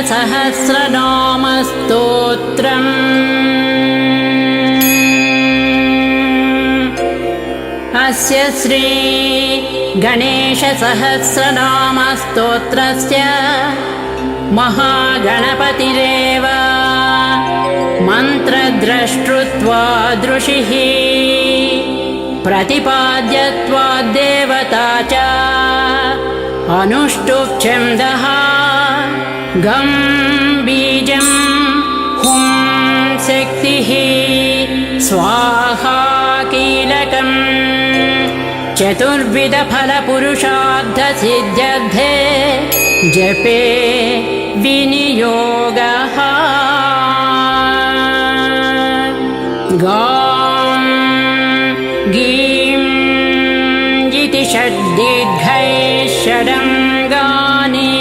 सहस्रनामस्तोत्रम् अस्य श्री गणेशसहस्रनामस्तोत्रस्य महागणपतिरेव मन्त्रद्रष्टृत्वादृशिः प्रतिपाद्यत्वाद्देवता च अनुष्टुप् गं बीजं हुं शक्तिः स्वाहा कीलकं चतुर्विधफलपुरुषार्थसिद्ध्यर्थे जपे विनियोगः गां गीं इति षड्दीर्घैः षडङ्गानि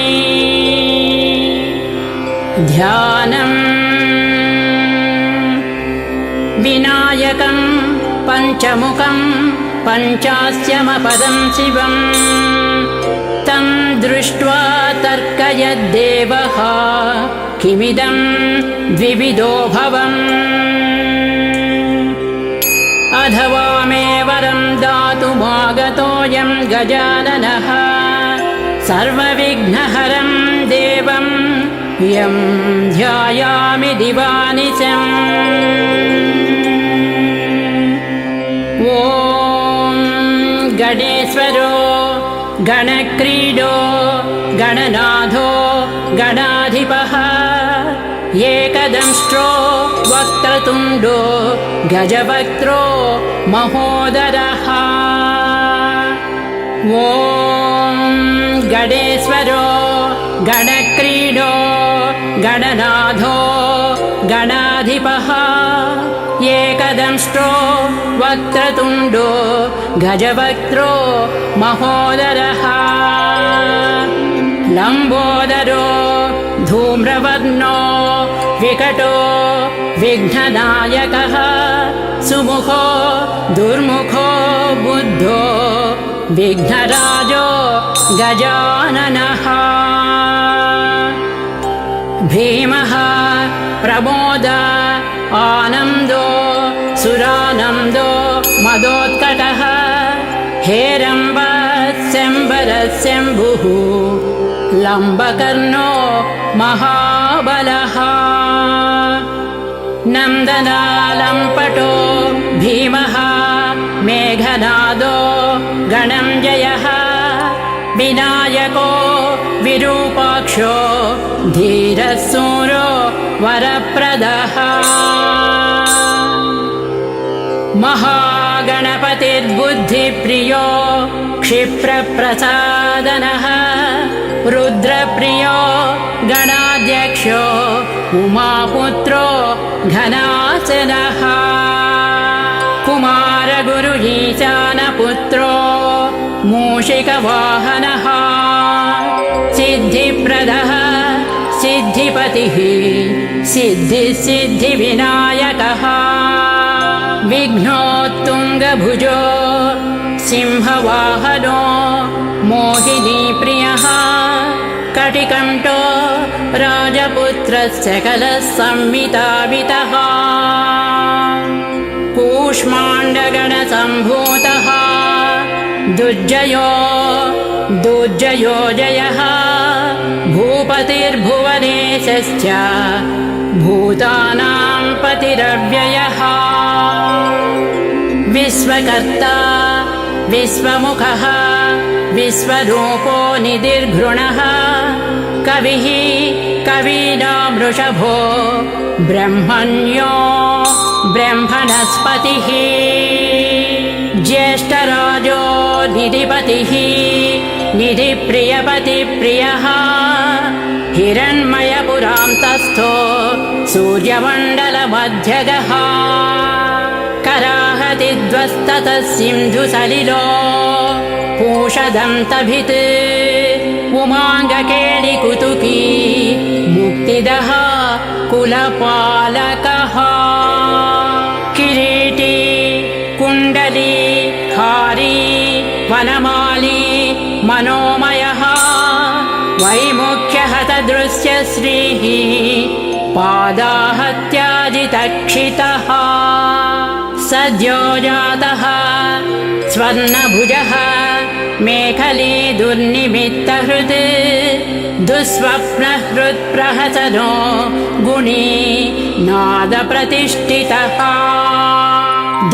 ध्यानं विनायकं पञ्चमुखं पञ्चास्यमपदं शिवं तं दृष्ट्वा तर्कयद्देवः किमिदं द्विविधो भवम् अथवा मे वरं दातुमागतोऽयं गजाननः सर्वविघ्नहरं देवं यं ध्यायामि दिवानिशम् ॐ गणेश्वरो गणक्रीडो गणनाथो गणाधिपः एकदंष्ट्रो वक्रतुण्डो गजवक्त्रो महोदरः ॐ गणेश्वरो गणक्रीडो गणनाथो गणाधिपः एकदंष्ट्रो वक्रतुण्डो गजवक्त्रो महोदरः लम्बोदरो धूम्रवर्णो विकटो विघ्ननायकः सुमुखो दुर्मुखो बुद्धो विघ्नराजो गजाननः भीमः प्रमोद आनन्दो सुरानन्दो मदोत्कटः हेरम्बस्यम्बरस्यम्भुः लम्बकर्णो महाबलः नन्दनालम्पटो भीमः मेघनादो गणञ्जयः विनायको विरूपाक्षो धीरसूरो वरप्रदः महागणपतिर्बुद्धिप्रियो क्षिप्रप्रसादनः रुद्रप्रियो गणाध्यक्षो उमापुत्रो घनासनः कुमारगुरु ईशानपुत्रो मूषिकवाहनः सिद्धिप्रदः सिद्धिपतिः सिद्धिविनायकः विघ्नोत्तुङ्गभुजो सिंहवाहनो मोहिनीप्रियः कटिकण्ठो राजपुत्रस्य कलसंवितावितः कूष्माण्डगणसम्भूतः दुर्जयो जयः भूपतिर्भुवनेशश्च भूतानां पतिरव्ययः विश्वकर्ता विश्वमुखः विश्वरूपो निधिर्घृणः कविः कवीनां वृषभो ब्रह्मण्यो ब्रह्मणस्पतिः ज्येष्ठराजो निधिपतिः निधिप्रियपतिप्रियः हिरण्मयपुत्रः पुरान्तस्थो सूर्यमण्डलमध्यगः कराहतिध्वस्ततः सिन्धुसलिलो पूषदन्तभित् उमाङ्गकेलिकुतुकी मुक्तिदः कुलपालकः किरीटी कुण्डली हारी वनमाली मनोमयः वैमुख्यहतदृश्य श्रीः पादाहत्याजितक्षितः सद्यो जातः स्वर्णभुजः मेखली दुर्निमित्तहृत् दुःस्वप्नहृत्प्रहसनो गुणी नादप्रतिष्ठितः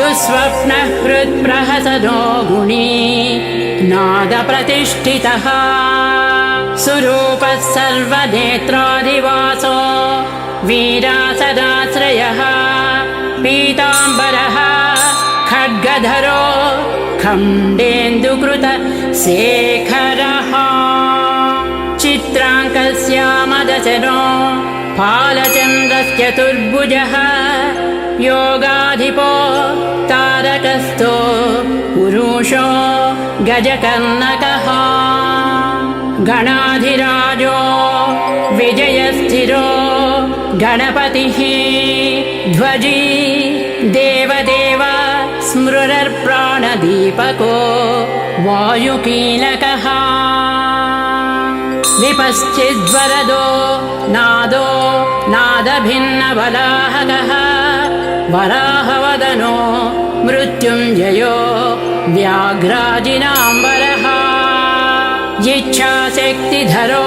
दुःस्वप्नहृत्प्रहसनो गुणी नादप्रतिष्ठितः सुरूपः सर्वनेत्राधिवासो वीरासदाश्रयः पीताम्बरः खड्गधरो खण्डेन्दुकृत शेखरः चित्राङ्कस्यामदशनो फालचन्द्रश्चतुर्भुजः योगाधिपो तारकस्थो पुरुषो गजकर्णकः गणाधिराजो विजयस्थिरो गणपतिः ध्वजी देवदेव स्मृरप्राणदीपको वायुकीलकः विपश्चिद्वरदो नादो नादभिन्नवलाहकः वराहवदनो मृत्युञ्जयो व्याघ्राजिनाम्बरः इच्छाशक्तिधरो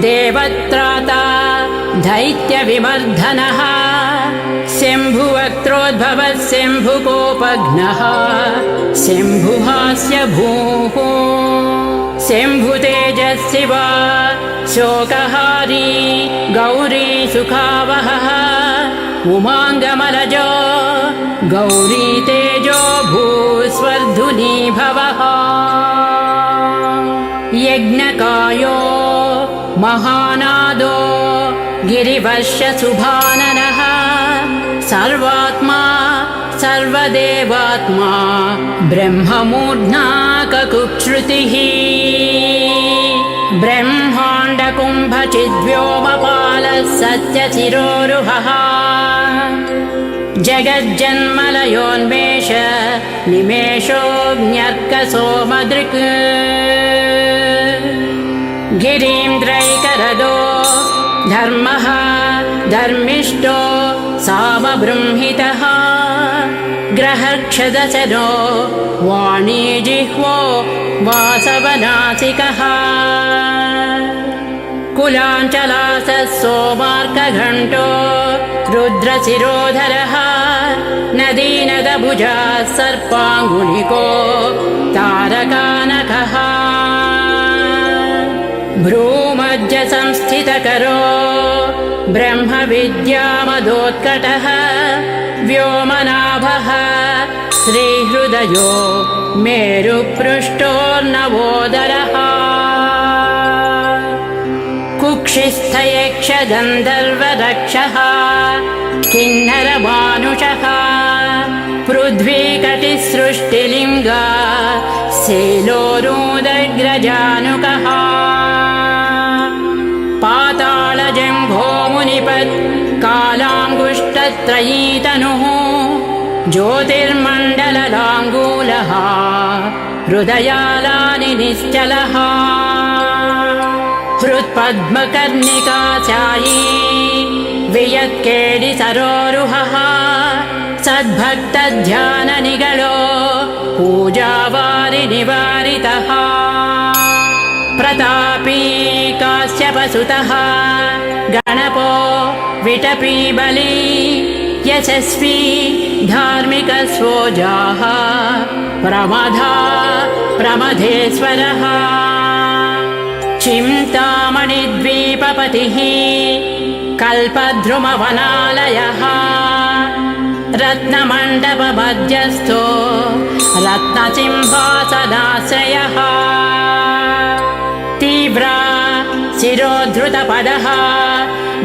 देवत्राता दैत्यविमर्दनः शम्भुवक्त्रोद्भवः शम्भुकोपघ्नः शम्भुहास्य भूः शम्भुतेजस्शिव शोकहारी गौरी सुखावहः उमाङ्गमलजो गौरी तेजो भूस्वर्धुनी भवः यज्ञकायो महानादो गिरिवर्षशुभाननः सर्वात्मा सर्वदेवात्मा ब्रह्ममूर्ध्नाककुक्षृतिः ब्रह्माण्डकुम्भचिद्व्योमपालः सत्यशिरोरुहः जगज्जन्मलयोन्मेष निमेषोऽग्न्यर्कसोमदृक् गिरीन्द्रैकरदो धर्मः धर्मिष्ठो सामबृंहितः ग्रहक्षदशनो वाणीजिह्वो वासवनासिकः कुलाञ्चलासः सोमार्कघण्टो रुद्रशिरोधरः नदीनदभुजः सर्पाङ्गुलिको तारकानकः भ्रूमध्यसंस्थितकरो ब्रह्मविद्यामदोत्कटः व्योमनाभः श्रीहृदयो मेरुपृष्ठोर्नवोदरः कुक्षिस्थयक्षगन्धर्वरक्षः किन्नरमानुषः पृथ्वीकटिसृष्टिलिङ्ग शैलोरुदग्रजानुकः पातालजम्भोमुनिपत् कालाङ्गुष्ठत्रयीतनुः ज्योतिर्मण्डललाङ्गूलः हृदयालानि निश्चलः हृत्पद्मकर्णिकाचायी वियत्केलिसरोरुहः सद्भक्तध्याननिगलो पूजावारिनिवारितः प्रतापी काश्यपसुतः गणपो विटपी बली यशस्वी धार्मिकस्वोजाः प्रमदा प्रमथेश्वरः चिन्तामणिद्वीपपतिः कल्पद्रुमवनालयः रत्नमण्डपमध्यस्थो रत्नसिंहासनाश्रयः तीव्रा शिरोद्धृतपदः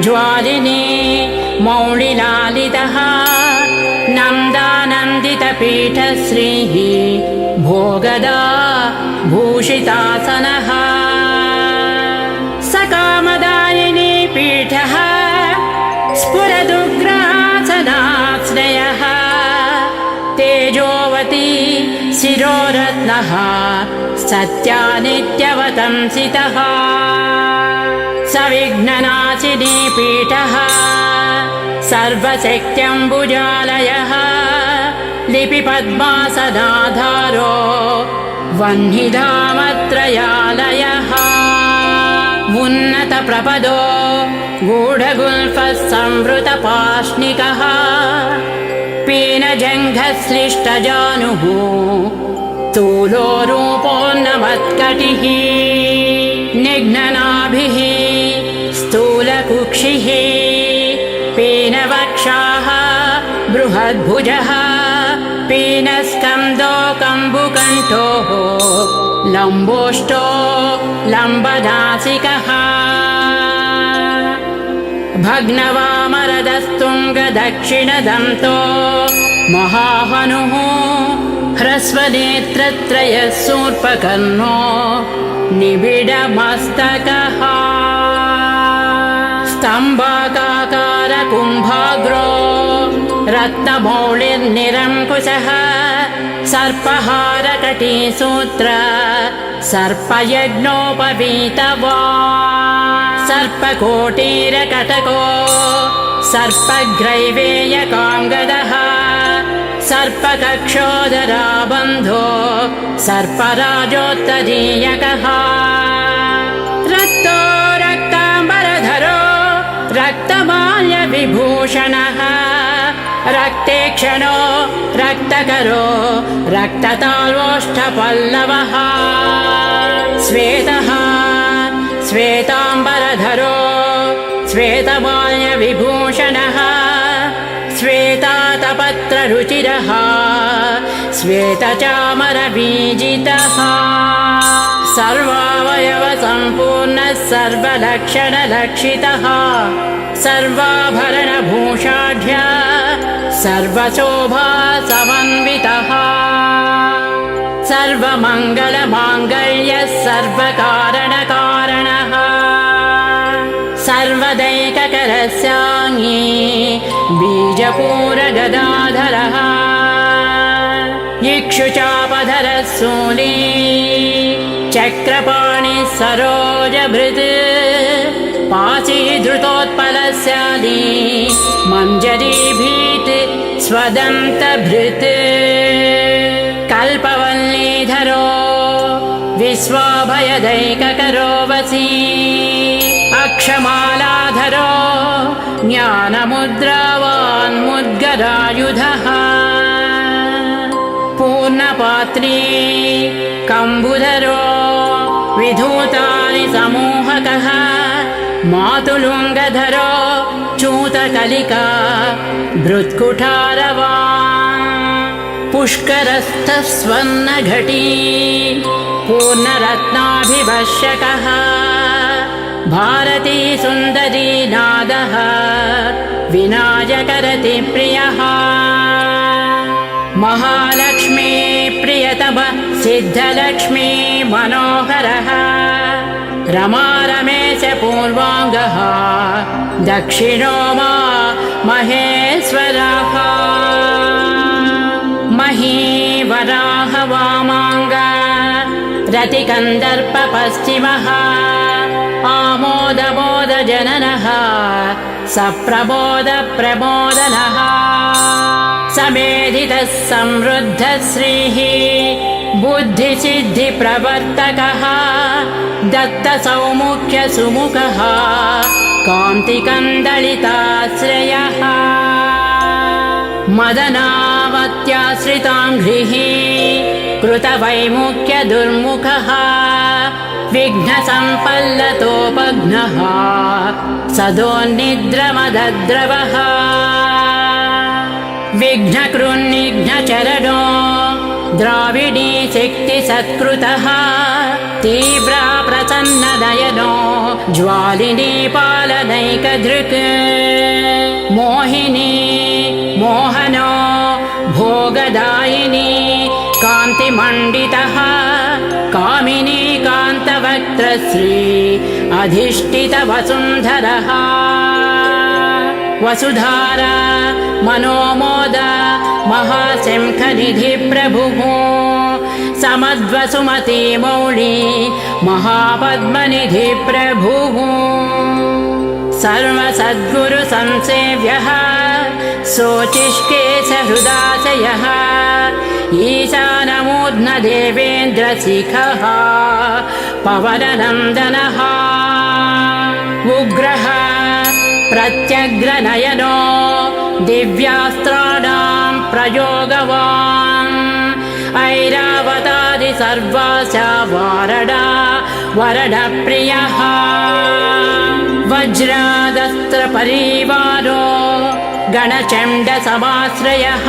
ज्वालिनी मौलिलालितः नन्दानन्दितपीठश्रीः भोगदा भूषितासनः सकामदायिनी पीठः स्फुरदुग्रासनाश्रयः तेजोवती शिरोरत्नः सत्यानित्यवतंसितः सविघ्ननाशिनी पीठः सर्वशक्त्यम्बुजालयः लिपिपद्मासनाधारो वह्निधामत्रयालयः उन्नतप्रपदो गूढगुल्फः संवृतपाष्णिकः पीनजङ्घश्लिष्टजानुः स्थूलो रूपोन्नमत्कटिः निघ्ननाभिः स्थूलकुक्षिः पीनवक्षाः बृहद्भुजः पीनस्कन्धो कम्बुकण्ठोः लम्बोष्टो लम्बनासिकः भग्नवामरदस्तुङ्गदक्षिणदन्तो महाहनुः ह्रस्वनेत्रत्रयः शूर्पकर्णो निबिडमस्तकः स्तम्भाकारकुम्भाग्रो रत्नमौलिर्निरङ्कुशः सर्पहारकटीसूत्र सर्पयज्ञोपवीतवान् सर्पकोटीरकटको सर्पग्रैवेयकाङ्गदः सर्पकक्षोदराबन्धो सर्पराजोत्तरीयकः रक्तो रक्ताम्बरधरो रक्तमाल्यविभूषणः रक्तेक्षणो रक्तकरो रक्तताल्वोष्ठपल्लवः श्वेतः श्वेताम्बरधरो श्वेतमाल्यविभूषणः श्वेतातपत्ररुचिरः श्वेतचामरबीजितः सर्वावयवसम्पूर्णः सर्वलक्षणलक्षितः सर्वाभरणभूषाढ्य सर्वशोभासमन्वितः सर्वमङ्गलमाङ्गल्यः सर्वकारणकारणः सर्वदैककरस्याङ्गी बीजपूरगदाधरः इक्षुचापधरः शूली चक्रपाणिः सरोजभृत् पाशीधृतोत्पलस्याली मञ्जरीभीत् स्वदन्तभृत् कल्पवल्लीधरो विश्वाभयदैककरो वसी अक्षमालाधरो ज्ञानमुद्रावान्मुद्गरायुधः पूर्णपात्री कम्बुधरो विधूतानि समूहकः मातुलुङ्गधरो चूतकलिका भृत्कुठारवान् पुष्करस्थः स्वर्णघटी पूर्णरत्नाभिभषकः भारती सुन्दरी नादः विनायकरतिप्रियः महालक्ष्मी प्रियतम सिद्धलक्ष्मी मनोहरः रमा रमेश पूर्वाङ्गः दक्षिणो मा महेश्वरः महीवराह वामाङ्ग रतिकन्दर्प पश्चिमः आमोदमोदजननः सप्रमोदप्रमोदनः समेधितः समृद्धः श्रीः बुद्धिसिद्धिप्रवर्तकः दत्तसौमुख्यसुमुखः कान्तिकन्दलिताश्रयः मदनावत्याश्रिताङ्घ्रिः कृतवैमुख्यदुर्मुखः विघ्नसम्पल्लतोपघ्नः सदोन्निद्रमदद्रवः विघ्नकृन्निघ्नचरणो द्राविडी शक्तिसत्कृतः तीव्रा प्रसन्ननयनो ज्वालिनी पालनैकदृक् मोहिनी मोहनो भोगदायिनी कान्तिमण्डितः कामिनी कान्तवक्त्रश्री अधिष्ठितवसुन्धरः वसुधारा मनोमोद महाशङ्खनिधिप्रभुः समद्वसुमती मौळी महापद्मनिधिप्रभुः सर्वसद्गुरुसंसेव्यः शोचिष्केशहृदाशयः ईशानमूर्ध्नदेवेन्द्रशिखः पवननन्दनः उग्रः प्रत्यग्रनयनो दिव्यास्त्राणां प्रयोगवान् ऐरावतारि सर्वासा वारणा वरणप्रियः वज्रादस्त्रपरिवारो गणचण्डसमाश्रयः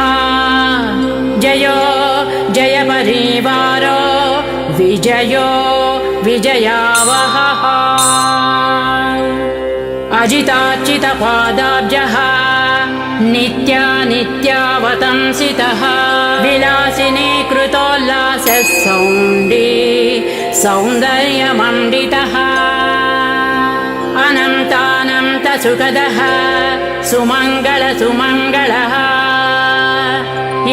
जयो जयपरिवारो विजयो विजयावहः अजितार्चितपादाब्जः नित्यानित्यावतंसितः विलासिनी कृतोल्लासः सौण्डी सौन्दर्यमण्डितः अनन्तानन्तसुखदः सुमङ्गलः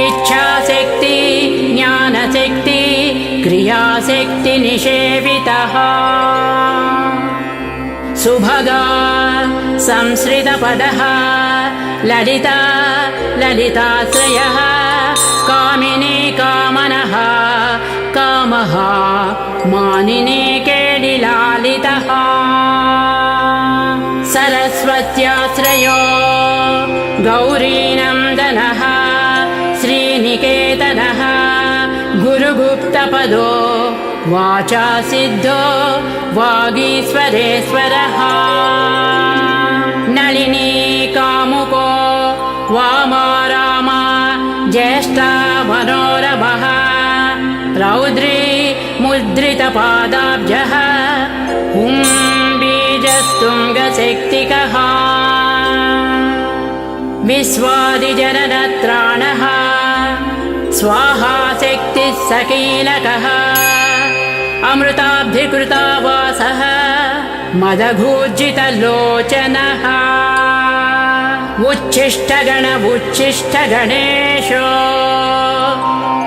इच्छाशक्ति ज्ञानशक्ति क्रियाशक्ति निषेवितः सुभगा संश्रितपदः ललिता ललिताश्रयः कामिनी कामनः कामः मानिनी केडिलालितः सरस्वत्याश्रयो गौरीनन्दनः श्रीनिकेतनः गुरुगुप्तपदो वाचा सिद्धो वागीश्वरेश्वरः नलिनी कामुको वामाराम ज्येष्ठा मनोरमः रौद्री मुद्रितपादाब्जः बीजस्तुङ्गशक्तिकः विश्वादिजननत्राणः स्वाहा शक्तिः सकीलकः अमृताब्धिकृतावासः मदघूर्जितलोचनः उच्छिष्टगणेशो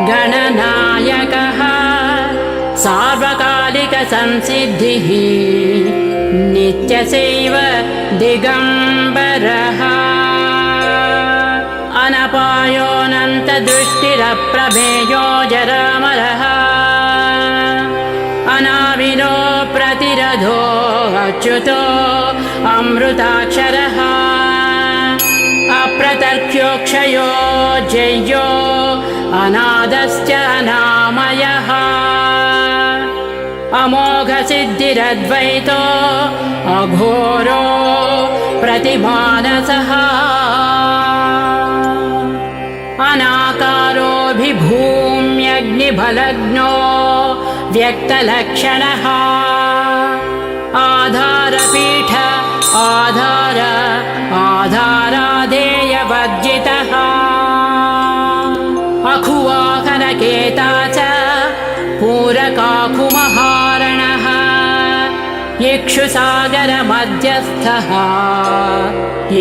गणनायकः सार्वकालिकसंसिद्धिः नित्यशैव दिगम्बरः अनपायोऽनन्तदृष्टिरप्रमेयो जरामरः अनाविलो प्रतिरधो अच्युतो अमृताक्षरः अप्रतर्क्योक्षयो जय्यो अनादश्च अनामयः अमोघसिद्धिरद्वैतो अघोरो प्रतिमानसः अनाकारोऽभिभूम्यग्निबलग्नो व्यक्तलक्षणः आधारपीठ आधाराधेयवर्जितः अखुवाहनकेता च पूरकाकुमहारणः इक्षुसागरमध्यस्थः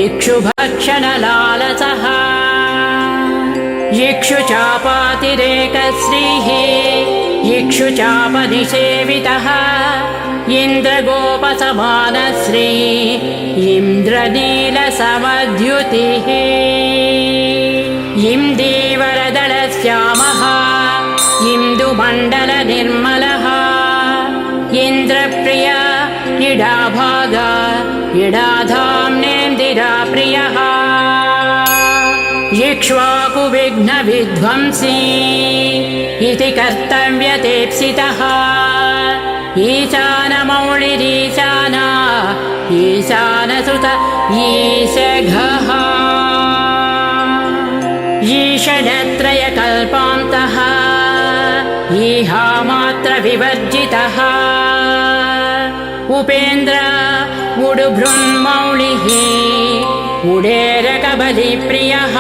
इक्षुभक्षणलालसः इक्षुचापातिरेकश्रीः इक्षुचापनिषेवितः इन्द्रगोपसमानश्री इन्द्रनीलसमद्युतिः इन्दीवरदलश्यामः इन्दुमण्डलनिर्मलः इन्द्रप्रिय इडाभाग इडाधाम्नेन्दिराप्रियः इक्ष्वाकुविघ्नविध्वंसी इति कर्तव्यतेप्सितः ईशानमौळिरीशान ईशानसुत ईशघः ईषडत्रयकल्पान्तः ईहामात्र विवर्जितः उपेन्द्र उडुभृन्मौलिः उडेरकबलिप्रियः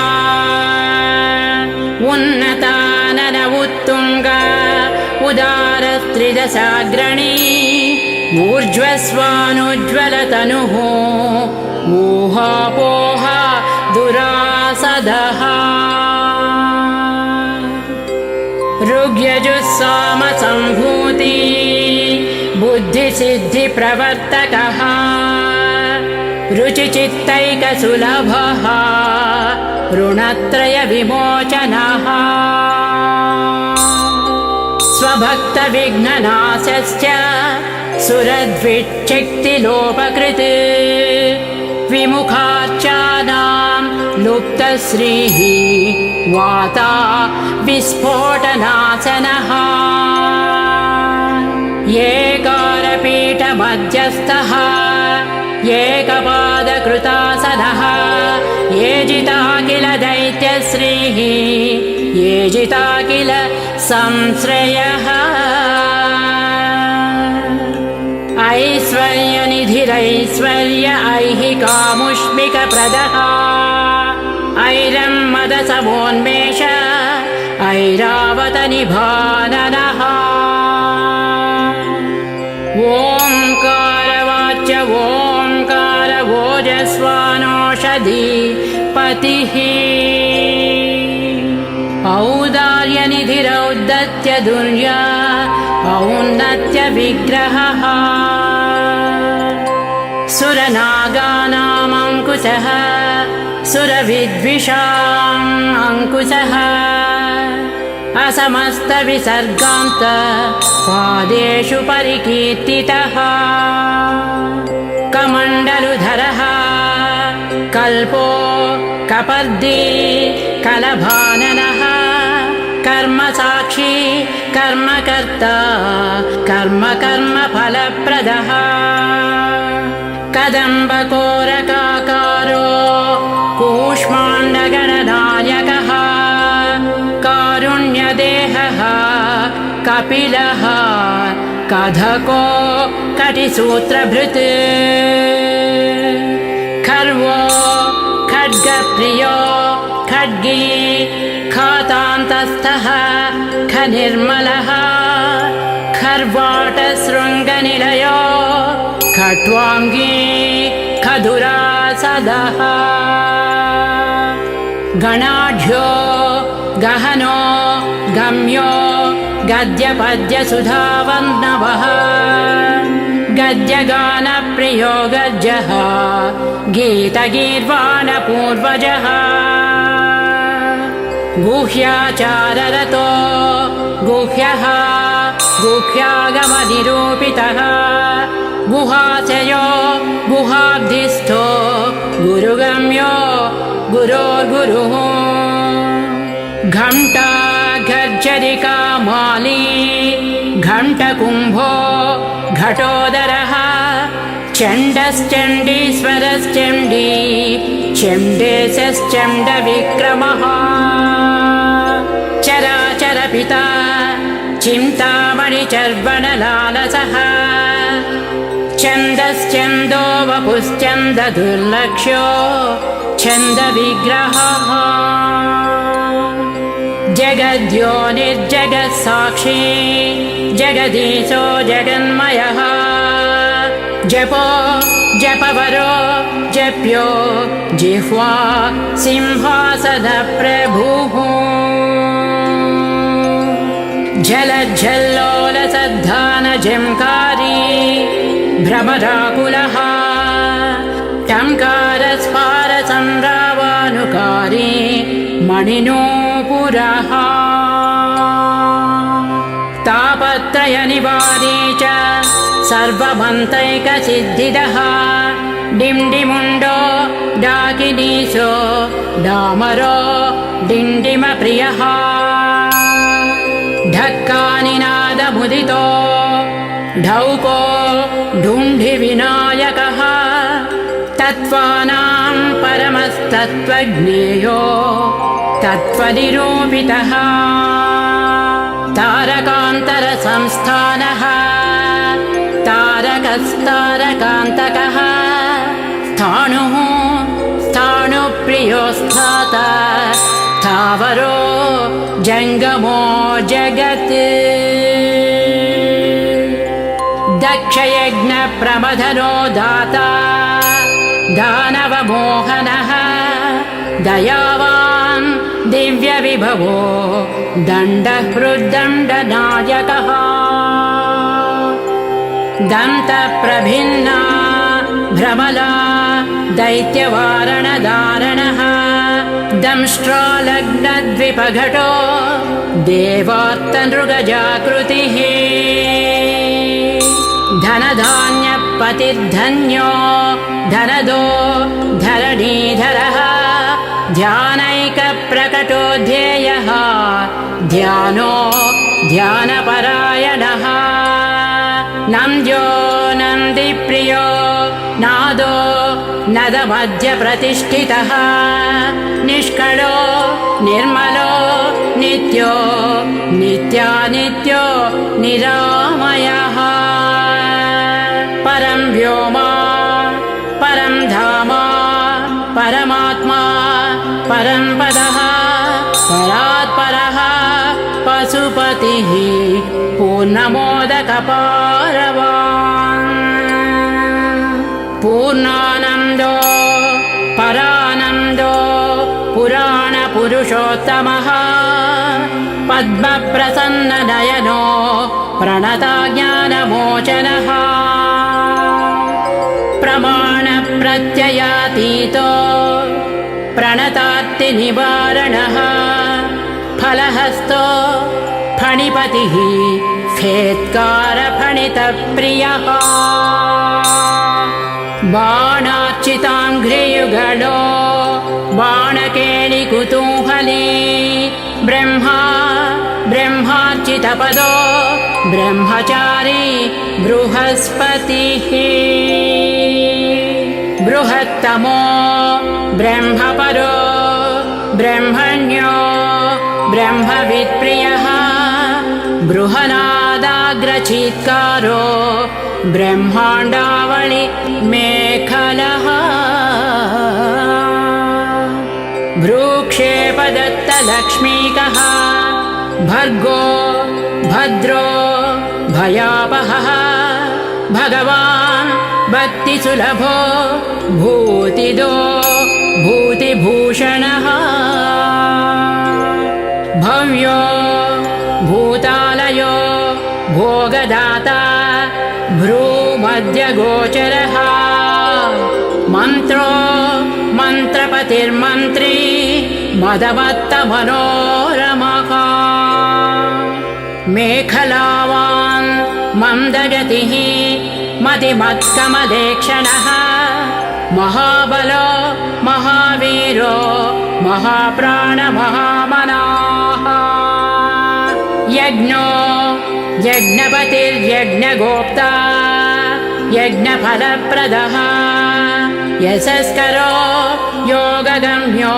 उन्नतानन उत्तुङ्ग उदारस्त्रिदशाग्रणी ऊर्ध्वस्वानुज्ज्वलतनुः ऊहापोह दुरासदः ऋग्यजुस्सामसम्भूति बुद्धिसिद्धिप्रवर्तकः रुचिचित्तैकसुलभः ऋणत्रयविमोचनः स्वभक्तविघ्ननाशश्च सुरद्विच्छक्तिलोपकृत् विमुखार्चानां लुप्तश्रीः वाता विस्फोटनाशनः एकारपीठमध्यस्थः एकपादकृतासनः येजिता किल दैत्यश्रीः येजिता किल संश्रयः ऐश्वर्यनिधिरैश्वर्य ऐहिकामुष्मिकप्रदः ऐरम्मदसमोन्मेष ऐरावतनिभाननः ओङ्कारवाच्य ओङ्कार ओजस्वानौषधिपतिः औदार्यनिधिरौद्धत्य दुर्या औन्नत्य विग्रहः सुरनागानामङ्कुशः सुरविद्विषाम् अङ्कुशः असमस्तविसर्गान्त पादेषु परिकीर्तितः कमण्डलुधरः कल्पो कपर्दी कलभाननः कर्मसाक्षी कर्मकर्ता कर्मफलप्रदः कदम्बकोरकाकारो कूष्माण्डगणनायकः कारुण्यदेहः कपिलः कधको कटिसूत्रभृत् खर्वो खड्गप्रियो खड्गी खातान्तस्थः खनिर्मलः खर्वाटशृङ्गनिलयो खट्वाङ्गी खदुरासदः गणाढ्यो गहनो गम्यो गद्यपद्यसुधावन्नवः गद्यगानप्रियो गज्जः गीतगीर्वाणपूर्वजः गुह्याचाररतो गुह्यः गुह्यागमनिरूपितः गुहाशयो गुहाब्धिस्थो गुरुगम्यो गुरोर्गुरुः घण्टा गर्जरिका माली घण्टकुम्भो घटोदरः चण्डश्चण्डीश्वरश्चण्डी चण्डेशश्चण्डविक्रमः चराचरपिता चिन्तामणिचर्वणलालसः छन्दश्चन्दो वपुश्चन्ददुर्लक्ष्यो छन्दविग्रहः जगद्योनिर्जगत्साक्षी जगदीशो जगन्मयः जपो जपवरो जप्यो जिह्वा सिंहासनप्रभुः झलज्झल्लोलसद्धानझङ्कारी भ्रमराकुलः टङ्कारस्फारसंरावानुकारी मणिनूपुरः तापत्रयनिवारी च सर्वमन्तैकसिद्धिदः डिण्डिमुण्डो डाकिनीशो डामरो डिण्डिमप्रियः ढक्कानिनादमुदितो ढौको ढुण्ढिविनायकः तत्त्वानां परमस्तत्त्वज्ञेयो तत्त्वनिरूपितः तार तारकान्तरसंस्थानः तारकस्तारकान्तकः स्थाणुः स्थाणुप्रियोऽस्थाता स्थावरो जङ्गमो जगत् दक्षयज्ञप्रमथनो दाता दानवमोहनः दयावान् दिव्यविभवो दण्डहृद्दण्डनायकः दन्तप्रभिन्ना भ्रमला दैत्यवारणधारणः दंष्ट्रालग्नद्विपघटो देवार्तनृगजाकृतिः धनधान्यपतिर्धन्यो धनदो धरणीधरः ध्यानैकप्रकटो ध्येयः ध्यानो ध्यानपरायणः नन्द्यो नन्दिप्रियो नादो नदमध्यप्रतिष्ठितः निष्कळो निर्मलो नित्यो नित्यानित्यो निरामयः परं व्योमा परं धाम परमात्मा परं पदः परात्परः पशुपतिः पूर्णमोदकपारवान् पूर्णानन्दो परानन्दो पुराणपुरुषोत्तमः पद्मप्रसन्ननयनो प्रणतज्ञानमोचनः प्रमाणप्रत्ययातीतो प्रणतार्तिनिवारणः फलहस्तो फणिपतिः फेत्कारफणितप्रियः बाणार्चिताङ्घ्रियुगलो बाणकेलिकुतूहली ब्रह्मा ब्रह्मार्चितपदो ब्रह्मचारी बृहस्पतिः बृहत्तमो ब्रह्मपरो ब्रह्मण्यो ब्रह्मवित्प्रियः बृहनादाग्रचीत्कारो ब्रह्माण्डावळि मेखलः भ्रूक्षेपदत्तलक्ष्मीकः भर्गो भद्रो भयापहः भगवान् भक्तिसुलभो भूतिदो भूतिभूषणः भव्यो भूतालयो भोगदाता भ्रूमध्यगोचरः मन्त्रो मन्त्रपतिर्मन्त्री मदमत्तमनोरमः मेखलावान् मन्दगतिः मतिमत्कमलेक्षणः महाबलो महावीरो महाप्राणमहामनाः यज्ञो यज्ञपतिर्यज्ञगोप्ता यज्ञफलप्रदः यशस्करो योगगम्यो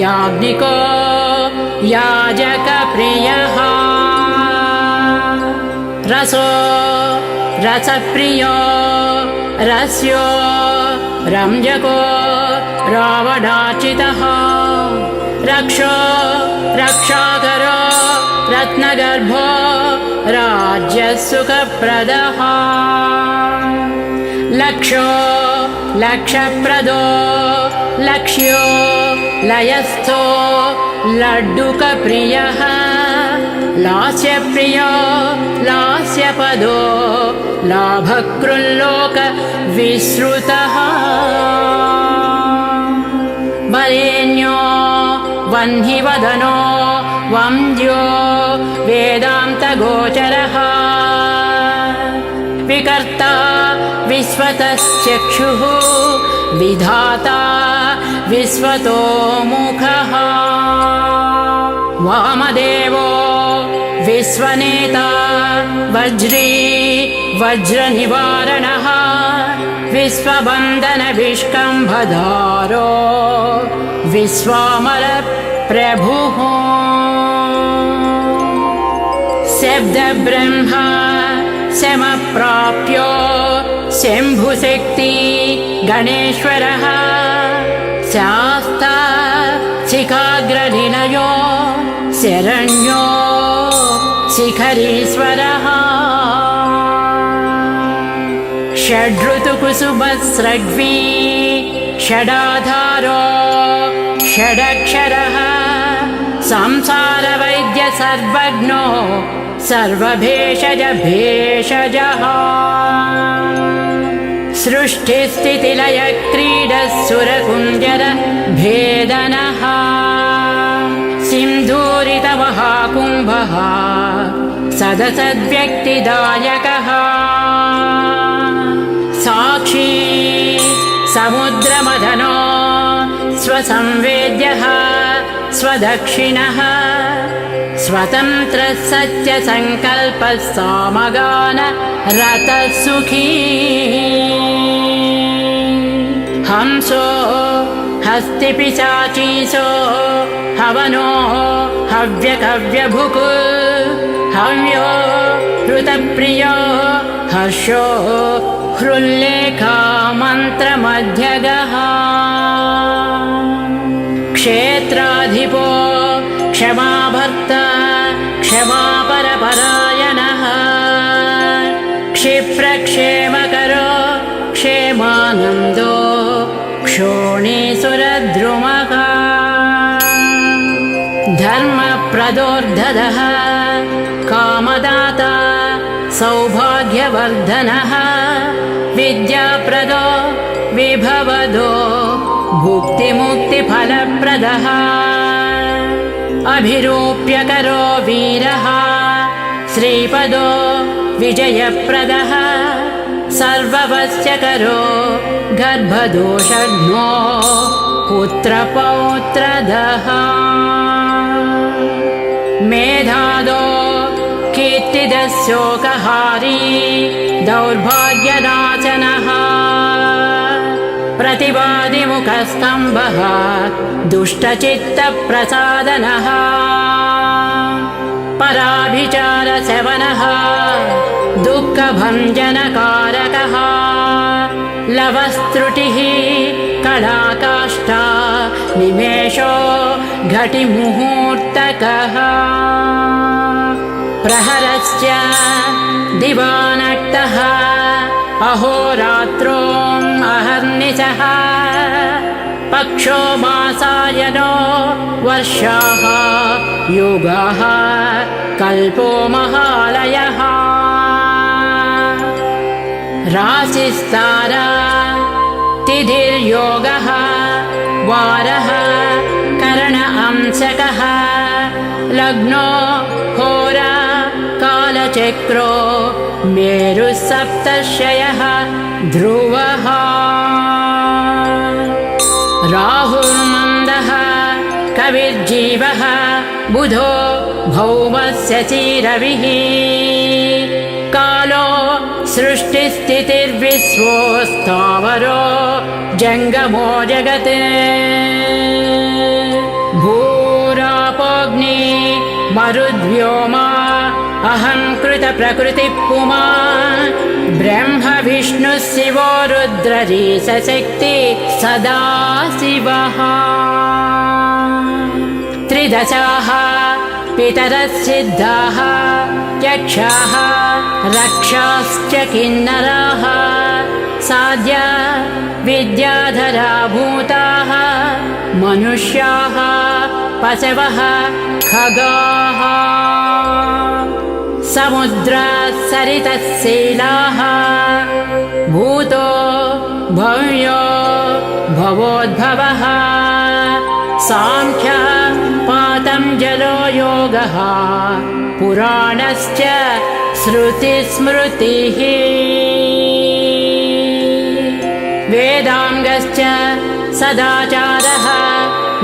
याज्ञिको याजकप्रियः रसो रसप्रियो रस्यो रंजको रावणार्चितः रक्षो रक्षाकरो रत्नगर्भो राज्यसुखप्रदः लक्षो लक्षप्रदो लक्ष्यो लयस्थो लड्डुकप्रियः लास्यप्रियो लास्यपदो लाभकृल्लोकविश्रुतः वरेण्यो वह्निवदनो वन्द्यो वेदान्तगोचरः विकर्ता विश्वतश्चक्षुः विधाता विश्वतोमुखः वामदेवो विश्वनेता वज्री वज्रनिवारणः विश्वबन्धनविष्कम्भधारो विश्वामरप्रभुः शब्दब्रह्मा समप्राप्यो शम्भुशक्ति गणेश्वरः शास्ता शिखाग्रनिलयो शरण्यो शिखरीश्वरः षड्ऋतुकुसुमस्रग्वी षडाधारो षडक्षरः संसारवैद्य सर्वज्ञो सर्वभेषज भेषजः सृष्टिस्थितिलय क्रीडसुरकुञ्जर भेदनः सिन्धूरितमहाकुम्भः सदसद्व्यक्तिदायकः साक्षी समुद्रमदनो स्वसंवेद्यः स्वदक्षिणः स्वतन्त्रः सत्यसङ्कल्पः सामगान रतः सुखी हंसो हस्तिपिशाचीसो हवनो हव्यकव्यभुक् हव्यो हृतप्रियो हर्षो हृल्लेखा मन्त्रमध्यगः क्षेत्राधिपो क्षमाभर्ता क्षमापरपरायणः क्षिप्रक्षेमकरो क्षेमानन्दो क्षोणीसुरद्रुमः धर्मप्रदोर्धदः कामदाता सौभाग्यवर्धनः विद्याप्रदो विभवदो भुक्तिमुक्तिफलप्रदः अभिरूप्यकरो वीरः श्रीपदो विजयप्रदः सर्ववस्यकरो गर्भदोषघ्नो पुत्रपौत्रदः मेधादो कीर्तिदशोकहारी दौर्भाग्यनाशनः प्रतिवादिमुखस्तम्भः दुष्टचित्तप्रसादनः पराभिचारसेवनः दुःखभञ्जनकारकः लवस्त्रुटिः कलाकाष्ठा निमेषो घटिमुहूर्तकः प्रहरस्य दिवानक्तः अहोरात्रोम् अहर्निशः पक्षो मासायनो वर्षाः युगाः कल्पो महालयः राशिस्तारा तिथिर्योगः वारः करण अंशकः लग्नो होरा कालचक्रो मेरुः सप्तर्षयः ध्रुवः राहुर्मन्दः कविर्जीवः बुधो भौमस्य रविः कालो सृष्टिस्थितिर्विश्वो स्थावरो जङ्गमो जगत् भूरापोऽग्नि मरुद्व्योमा अहं कृतप्रकृतिः ब्रह्म विष्णुः शिवो रुद्ररीशक्ति सदा शिवः त्रिदशाः पितरः सिद्धाः यक्षाः रक्षाश्च किन्नराः साध्या विद्याधरा भूताः मनुष्याः पशवः खगाः समुद्राः शैलाः भूतो भव्यो भवोद्भवः सांख्यः पातञ्जलो योगः पुराणश्च श्रुतिस्मृतिः वेदाङ्गश्च सदाचारः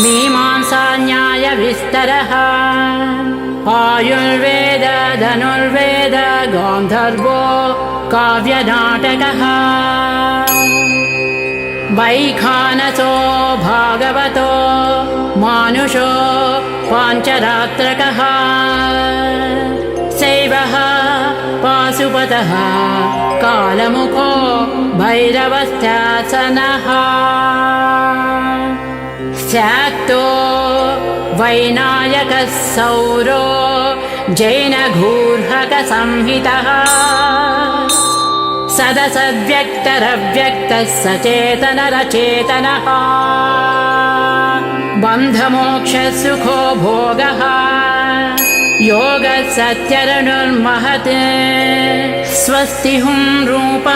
मीमांसा न्यायविस्तरः आयुर्वेद धनुर्वेद गान्धर्वो काव्यनाटकः वैखानसो भागवतो मानुषो पाञ्चरात्रकः शैवः शाश्वतः कालमुखो भैरवस्त्यासनः स्याक्तो वैनायकः सौरो जैनगूर्हकसंहितः सदसद्व्यक्तरव्यक्तः सचेतनरचेतनः बन्धमोक्षसुखो भोगः योगः सत्यरनुर्महत् स्वस्ति हुं रूप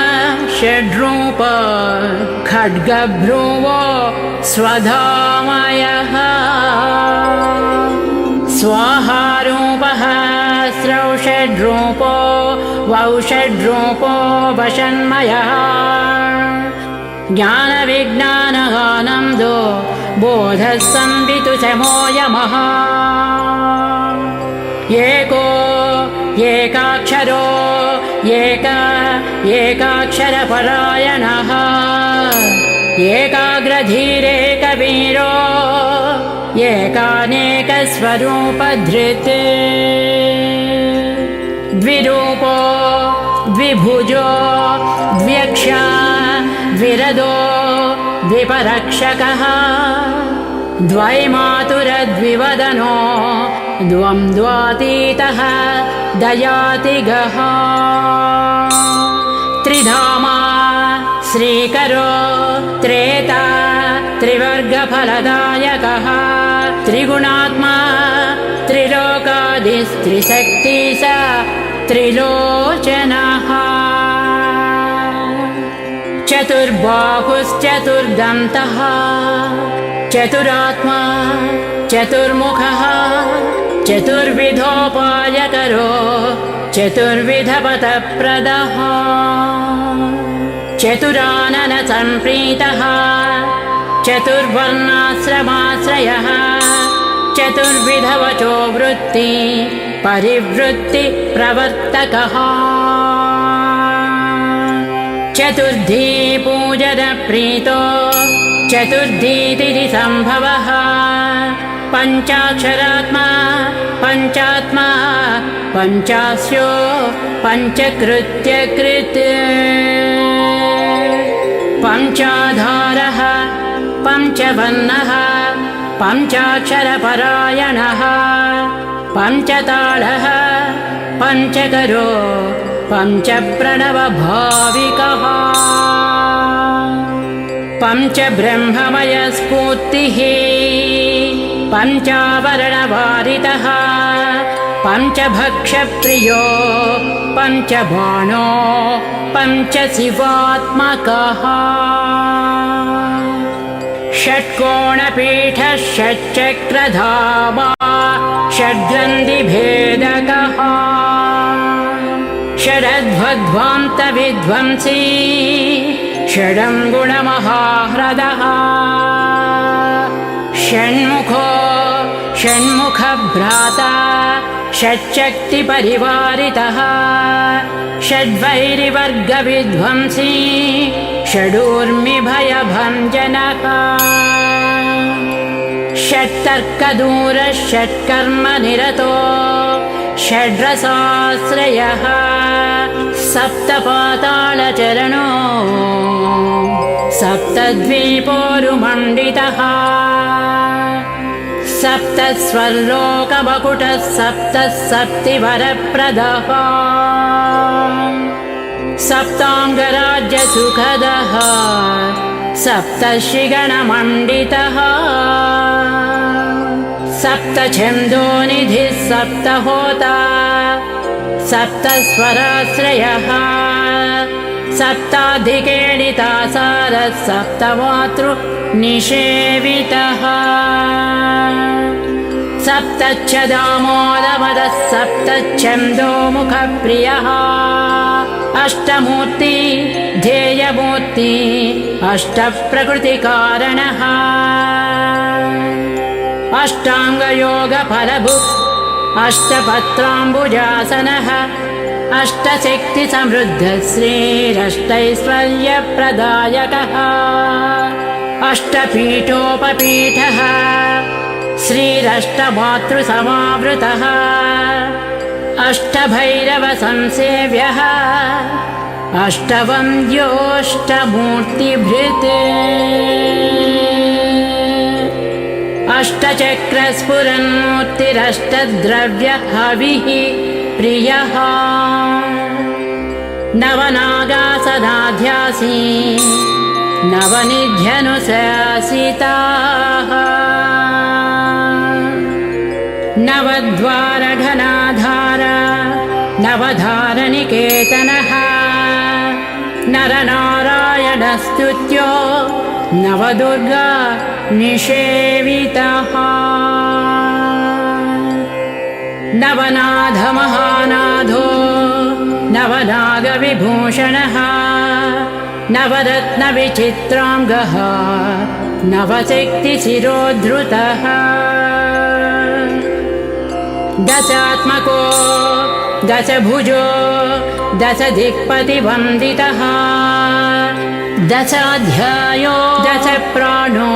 षड्रूप खड्गभ्रुवो स्वधामयः स्वाहारूपः स्रौषड्रूपो वौषड्रूपो वषण्मयः ज्ञानविज्ञानगानन्दो बोधः संवितुचमो यमः एको एकाक्षरो एकाक्षरपरायणः एकाग्रधीरेकवीरो एकानेकस्वरूपधृत् द्विरूपो द्विभुजो द्व्यक्ष द्विरदो द्विपरक्षकः द्वैमातुरद्विवदनो द्वन्द्वातीतः दयातिगः त्रिधामा श्रीकरो त्रेता त्रिवर्गफलदायकः त्रिगुणात्मा त्रिलोकादिस्त्रिशक्तिश त्रिलोचनः चतुर्बाहुश्चतुर्दन्तः चतुरात्मा चतुर्मुखः चतुर्विधोपायकरो चतुर्विधपथप्रदः चतुराननसम्प्रीतः चतुर्वर्णाश्रमाश्रयः चतुर्विधवचो वृत्ति परिवृत्ति प्रवर्तकः चतुर्थी पूजनप्रीतो चतुर्थीतिरिसम्भवः पञ्चाक्षरात्मा पञ्चात्मा पञ्चास्यो पञ्चकृत्यकृत् पञ्चाधारः पञ्चवर्णः पञ्चाक्षरपरायणः पञ्चताळः पञ्चकरो पञ्चप्रणवभाविकः पञ्चब्रह्ममयस्फूर्तिः पञ्चावरणवारितः पञ्चभक्षप्रियो पञ्चबाणो पञ्चशिवात्मकः षट्कोणपीठः षट्चक्रधामा षड्गन्धिभेदकः षडध्वध्वान्तविध्वंसी षडङ्गुणमहाह्रदः षण्मुखो षण्मुखभ्राता षट्शक्तिपरिवारितः षड्वैरिवर्गविध्वंसी षडूर्मिभयभञ्जनः षट्तर्कदूरः षट्कर्मनिरतो षड्रसाश्रयः सप्तपातालचरणो सप्तद्वीपोरुमण्डितः सप्तस्वर्लोकमकुटः सप्तसप्तिवरप्रदः सप्ताङ्गराज्यसुखदः सप्तर्षिगणमण्डितः सप्तछन्दोनिधिः सप्तहोता सप्तस्वराश्रयः सप्ताधिकेडितासारः सप्तमातृनिषेवितः सप्तच्छदामोदमदः सप्तच्छन्दोमुखप्रियः अष्टमूर्ति ध्येयमूर्ति अष्टप्रकृतिकारणः अष्टाङ्गयोगफलभुक् अष्टपत्राम्बुजासनः अष्टशक्तिसमृद्धः श्रीरष्टैश्वर्यप्रदायकः अष्टपीठोपपीठः श्रीरष्टमातृसमावृतः अष्टभैरवसंसेव्यः अष्टवन्द्योऽष्टमूर्तिभृत् अष्टचक्रस्फुरन्मूर्तिरष्टद्रव्यहविः प्रियः नवनागासनाध्यासी नवनिध्यनुशासिताः नवद्वारघनाधार नवधारनिकेतनः नरनारायणस्तुत्यो नवदुर्गा निषेवितः नवनाथमहानाथो नवनागविभूषणः नवरत्नविचित्राङ्गः नवशक्तिशिरोद्धृतः दशात्मको दशभुजो दशदिक्पतिवन्दितः दशाध्यायो दशप्राणो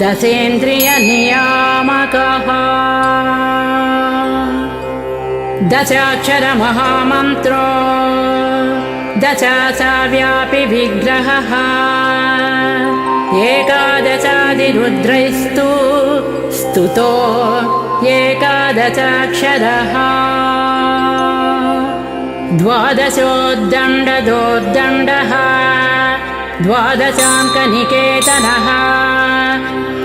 दशेन्द्रियनियामकः दशाक्षरमहामन्त्रो दशासाव्यापि विग्रहः एकादशादिरुद्रैस्तु स्तुतो एकादशाक्षरः द्वादशोद्दण्डदोर्दण्डः द्वादशाङ्कनिकेतनः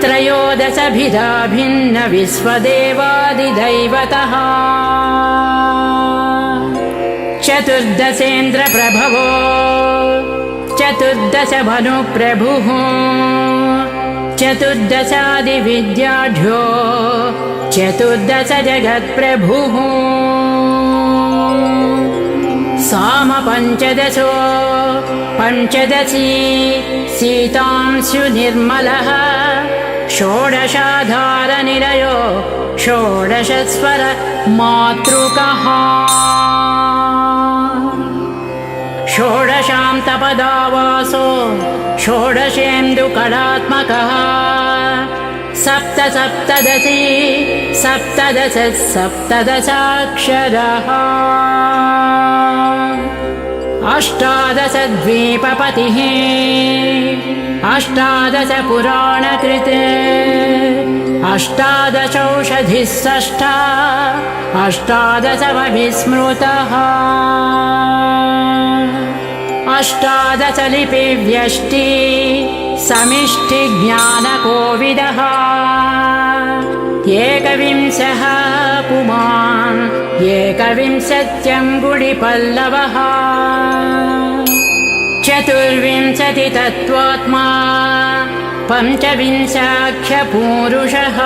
त्रयोदशभिधा भिन्नविश्वदेवादिदैवतः चतुर्दशेन्द्रप्रभवो चतुर्दशभनुप्रभुः चतुर्दशादिविद्याढ्यो चतुर्दश जगत्प्रभुः सामपञ्चदशो पञ्चदशी सीतांशुनिर्मलः षोडशाधारनिलयो षोडशस्वर मातृकः षोडशान्तपदावासो षोडशेन्दुकलात्मकः सप्त सप्तदशी सप्तदश सप्तदशाक्षरः अष्टादशद्वीपपतिः अष्टादशपुराणकृत् अष्टादशौषधिस्सष्टा अष्टादशमविस्मृतः अष्टादशलिपिव्यष्टि समिष्टिज्ञानकोविदः एकविंशः पुमान् एकविंशत्यङ्गुलिपल्लवः चतुर्विंशतितत्त्वात्मा पञ्चविंशाख्यपूरुषः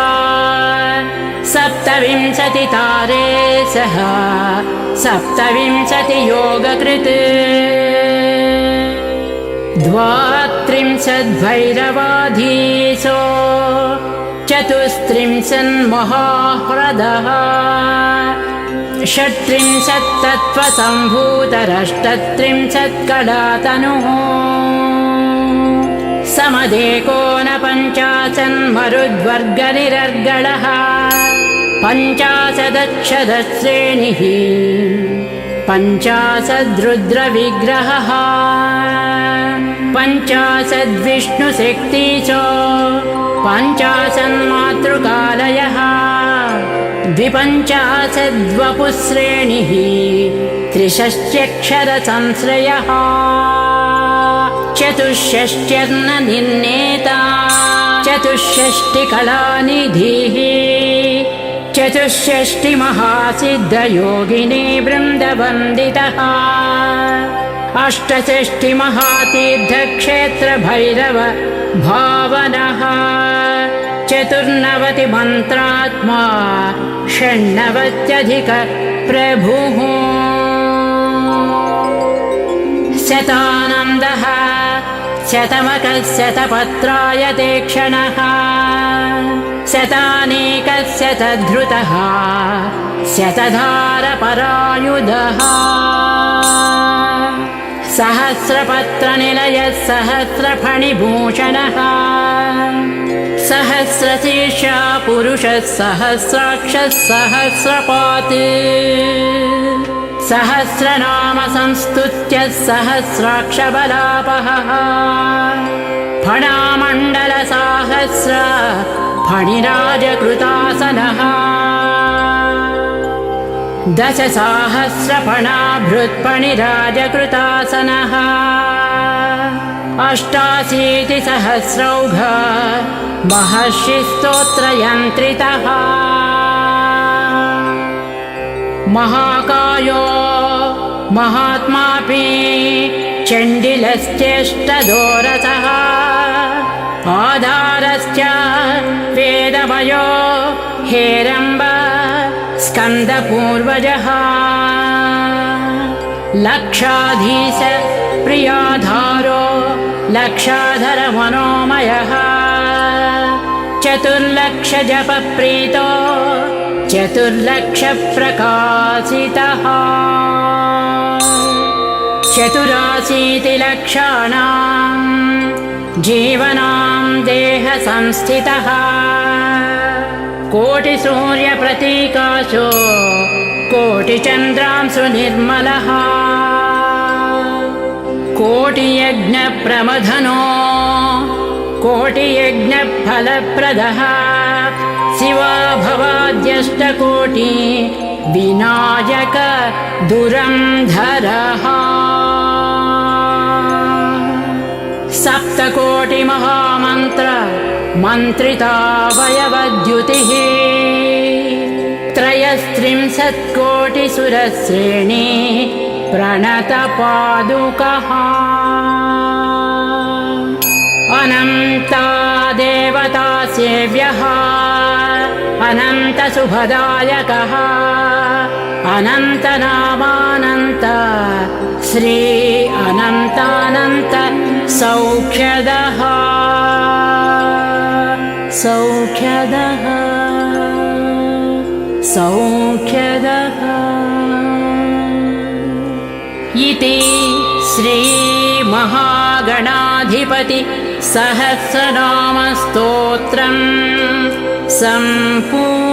सप्तविंशतितारेशः सप्तविंशतियोगकृत् द्वात्रिंशद्भैरवाधीशो चतुस्त्रिंशन्महाह्रदः षट्त्रिंशत्तत्त्वसम्भूतरष्टत्रिंशत्कलातनुः समदेकोनपञ्चाशन्मरुद्वर्गनिरर्गलः पञ्चाशदक्षरश्रेणिः पञ्चाशद्रुद्रविग्रहः पञ्चाशद्विष्णुशक्तिचो पञ्चाशन्मातृकालयः द्विपञ्चाशद्वपुश्रेणिः त्रिषष्ट्यक्षरसंश्रयः चतुष्षष्ट्यर्णनिर्णेता चतुष्षष्टिकलानिधिः चतुष्षष्टिमहासिद्धयोगिनी वृन्दवन्दितः अष्टषष्टिमहातीर्थक्षेत्रभैरव भावनः चतुर्नवतिमन्त्रात्मा षण्णवत्यधिकप्रभुः शतानन्दः शतमकशतपत्रायते क्षणः शतानेकशतधृतः शतधारपरायुधः सहस्रपत्रनिलयः सहस्रफणिभूषणः सहस्र सहस्रशीर्षा पुरुषः सहस्राक्षः सहस्रपात् सहस्रनाम संस्तुत्य सहस्राक्षबलापहः फणामण्डलसाहस्र फणिराजकृतासनः दशसाहस्रफणाभृत्फणिराजकृतासनः अष्टाशीतिसहस्रौघ महर्षिस्तोत्रयन्त्रितः महाकायो महात्मापि चण्डिलश्चेष्टदोरसः आधारश्च वेदमयो हेरम्ब स्कन्दपूर्वजः लक्षाधीश प्रियाधारो लक्षाधरमनोमयः चतुर्लक्षजपप्रीतो चतुर्लक्षप्रकाशितः चतुराशीतिलक्षाणां जीवनां देहसंस्थितः कोटिसूर्यप्रतीकाशो कोटिचन्द्रांशु निर्मलः कोटियज्ञप्रमथनो कोटियज्ञफलप्रदः शिवा भवाद्यष्टकोटि विनायक दुरन्धरः सप्तकोटिमहामन्त्र मन्त्रितावयवद्युतिः त्रयस्त्रिंशत्कोटिसुरश्रेणी प्रणतपादुकः अनन्ता देवता सेव्यः अनन्तशुभदायकः अनन्तनामानन्त श्री अनन्तानन्त सौख्यदः सौख्यदः सौख्यदः इति श्रीमहागणाधिपति सहस्रनामस्तोत्रम् सम्पूर्णम्।